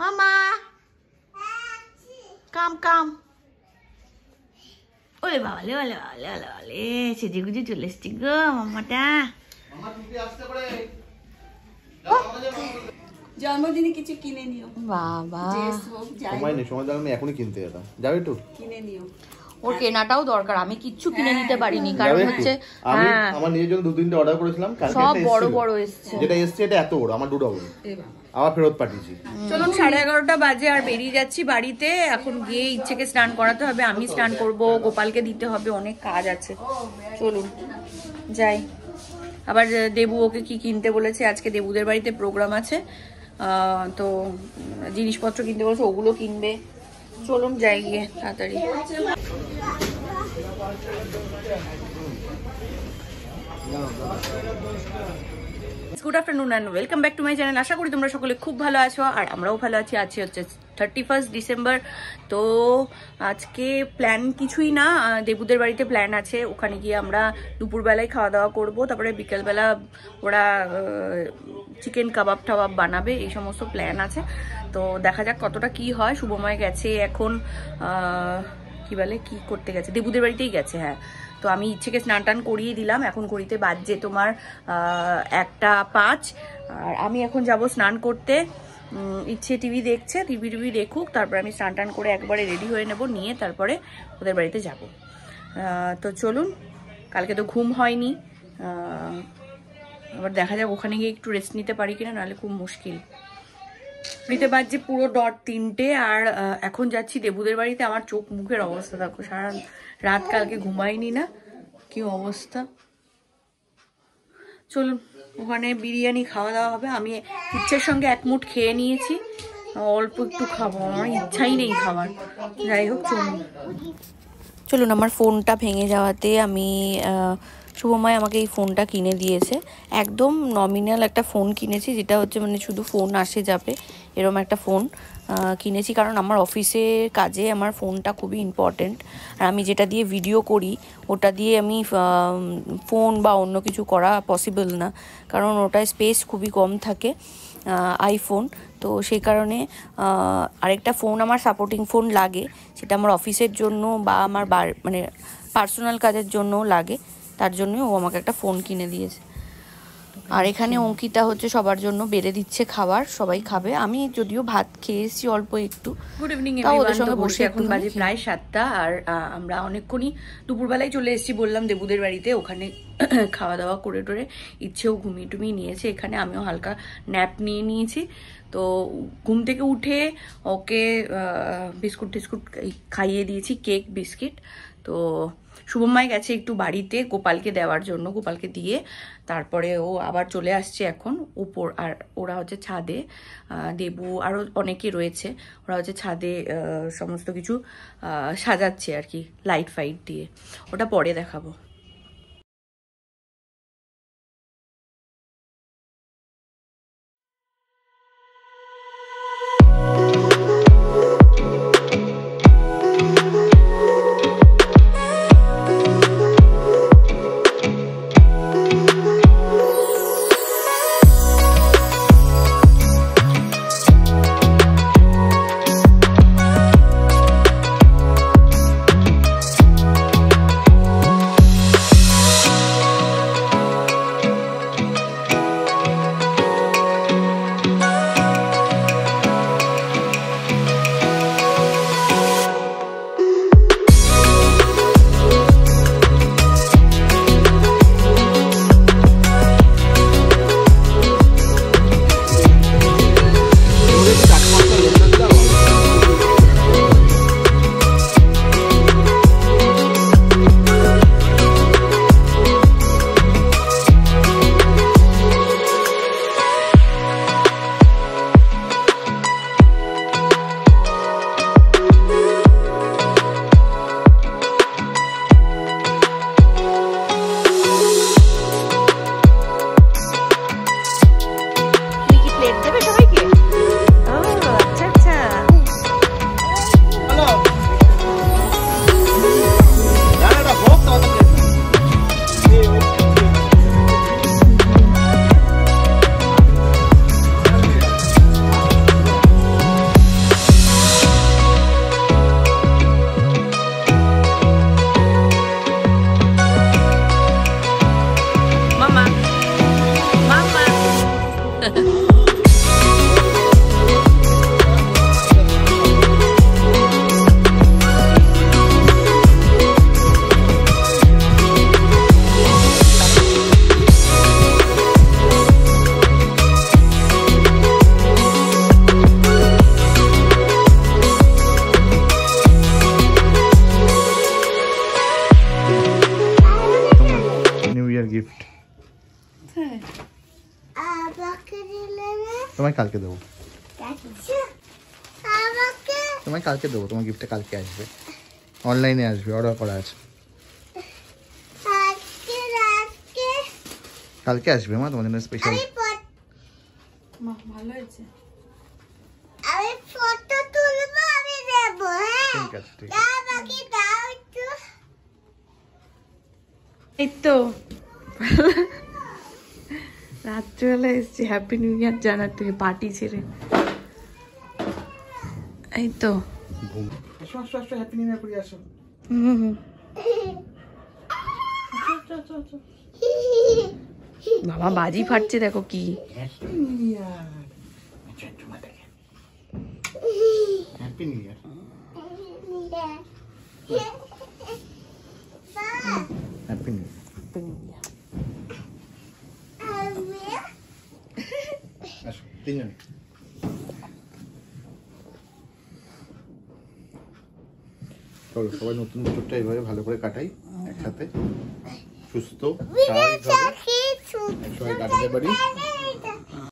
মামা কাম কাম। ওলে বাবালে ওলে বাবালে ওলে বাবালে সেজে গুজে চলে এসছি গো মামাটা। জন্মদিনে কিছু কিনে নিও বাবা। সময় নেই, সময় আমি এখনই কিনতে যেতাম। যাবে একটু কিনে নিও। ওর কেনাটাও দরকার, আমি কিচ্ছু কিনে নিতে পারিনি কারণ হচ্ছে আমি আমার নিজের জন্য 2-3টে অর্ডার করেছিলাম, সব বড় বড় এসেছে। যেটা এসছে এটা এত বড়, আমার 2 ডবল আবার ফেরত পাঠিয়েছি। চলুন 11:30 বাজে আর বেরিয়ে যাচ্ছি বাড়িতে। এখন গিয়ে ইচ্ছেকে স্নান করাতে হবে, আমি স্নান করব, গোপালকে দিতে হবে, অনেক কাজ আছে। চলুন যাই। আবার দেবু ওকে কি কিনতে বলেছে, আজকে দেবুদের বাড়িতে প্রোগ্রাম আছে, তো জিনিসপত্র কিনতে বলেছে, ওগুলো কিনবে। চলুন যাই গিয়ে তাড়াতাড়ি। Good afternoon and welcome back to my channel. আশা করি তোমরা সকলে খুব ভালো আছো আর আমরাও ভালো আছি। আজকে হচ্ছে 31 ডিসেম্বর। তো আজকে প্ল্যান কিছুই না, দেবুদের বাড়িতে প্ল্যান আছে, ওখানে গিয়ে আমরা দুপুরবেলায় খাওয়া দাওয়া করব, তারপরে বিকেলবেলা ওরা চিকেন কাবাব টাবাব বানাবে, এই সমস্ত প্ল্যান আছে। তো দেখা যাক কতটা কি হয়। শুভময় গেছে এখন কি বলে কি করতে গেছে, দেবুদের বাড়িতেই গেছে। হ্যাঁ, তো আমি ইচ্ছেকে স্নান টান করিয়ে দিলাম। এখন ঘড়িতে বাজছে তোমার 1:05 আর আমি এখন যাব স্নান করতে। ইচ্ছে টিভি দেখছে, টিভি দেখুক, তারপরে আমি স্নান টান করে একবারে রেডি হয়ে নেব, নিয়ে তারপরে ওদের বাড়িতে যাব। তো চলুন, কালকে তো ঘুম হয়নি, আবার দেখা যাক ওখানে গিয়ে একটু রেস্ট নিতে পারি কিনা, নাহলে খুব মুশকিল। নিতে বাজছে পুরো 3:00 আর এখন যাচ্ছি দেবুদের বাড়িতে। আমার চোখ মুখের অবস্থা দেখো, সারা রাত কালকে ঘুমাইনি না, কি অবস্থা। চলুন, ওখানে বিরিয়ানি খাওয়া দাওয়া হবে। আমি ইচ্ছের সঙ্গে এক মুঠ খেয়ে নিয়েছি, অল্প একটু খাবো, আমার ইচ্ছাই নেই খাবার। যাই হোক চলুন। আমার ফোনটা ভেঙে যাওয়াতে আমি শুভময় আমাকে এই ফোনটা কিনে দিয়েছে। একদম নমিনাল একটা ফোন কিনেছি, যেটা হচ্ছে মানে শুধু ফোন আসে যাবে এরকম একটা ফোন কিনেছি, কারণ আমার অফিসের কাজে আমার ফোনটা খুবই ইম্পর্টেন্ট। আর আমি যেটা দিয়ে ভিডিও করি ওটা দিয়ে আমি ফোন বা অন্য কিছু করা পসিবল না, কারণ ওটায় স্পেস খুবই কম থাকে, আইফোন। তো সেই কারণে আরেকটা ফোন আমার সাপোর্টিং ফোন লাগে, সেটা আমার অফিসের জন্য বা আমার মানে পার্সোনাল কাজের জন্যও লাগে, তার জন্য ও আমাকে একটা ফোন কিনে দিয়েছে। আর এখানে অঙ্কিতা হচ্ছে সবার জন্য বেড়ে দিচ্ছে খাবার, সবাই খাবে। আমি যদিও ভাত খেয়েছি অল্প একটু। গুড ইভিনিং ওদের সঙ্গে বসে, এখন বাজে প্রায় 7টা আর আমরা অনেকক্ষণই দুপুরবেলায় চলে এসেছি বললাম দেবুদের বাড়িতে। ওখানে খাওয়া দাওয়া করে টোরে ইচ্ছেও ঘুমিয়ে টুমিয়ে নিয়েছে, এখানে আমিও হালকা ন্যাপ নিয়ে নিয়েছি। তো ঘুম থেকে উঠে ওকে বিস্কুট টিস্কুট খাইয়ে দিয়েছি, কেক বিস্কিট। তো শুভময় গেছে একটু বাড়িতে গোপালকে দেওয়ার জন্য, গোপালকে দিয়ে তারপরে ও আবার চলে আসছে এখন উপর। আর ওরা হচ্ছে ছাদে, দেবু আরও অনেকে রয়েছে, ওরা হচ্ছে ছাদে সমস্ত কিছু সাজাচ্ছে আর কি, লাইট ফাইট দিয়ে। ওটা পরে দেখাবো। গিফট তোমায় কালকে দেবো, তোমায় কালকে দেবো, তোমার গিফটটা কালকে আসবে, অনলাইনে আসবে, অর্ডার করা আছে, কালকে আসবে মা তোমার জন্য স্পেশাল। ভালো হয়েছে। আমি ফটো তুলবো, আমি দেবো। হ্যাঁ ঠিক আছে, ঠিক আছে। বাকি দাও একটু। এই তো রাত্রিবেলা এসছি হ্যাপি নিউ ইয়ার জানাতে, পার্টি ছেড়ে। এই তো ঘুম। আসো আসো আসো, হ্যাপি নিউ ইয়ার করে আসো। বাবা বাজি ফাটছে দেখো কি। Happy new year. আচ্ছা তোমার দেখে happy new year. Happy new year. আসো তিনজন। চলো সবাই নতুন বছরটা এইভাবে ভালো করে কাটাই, একসাথে সুস্থ স্বাভাবিকভাবে সবাই কাটাতে পারি।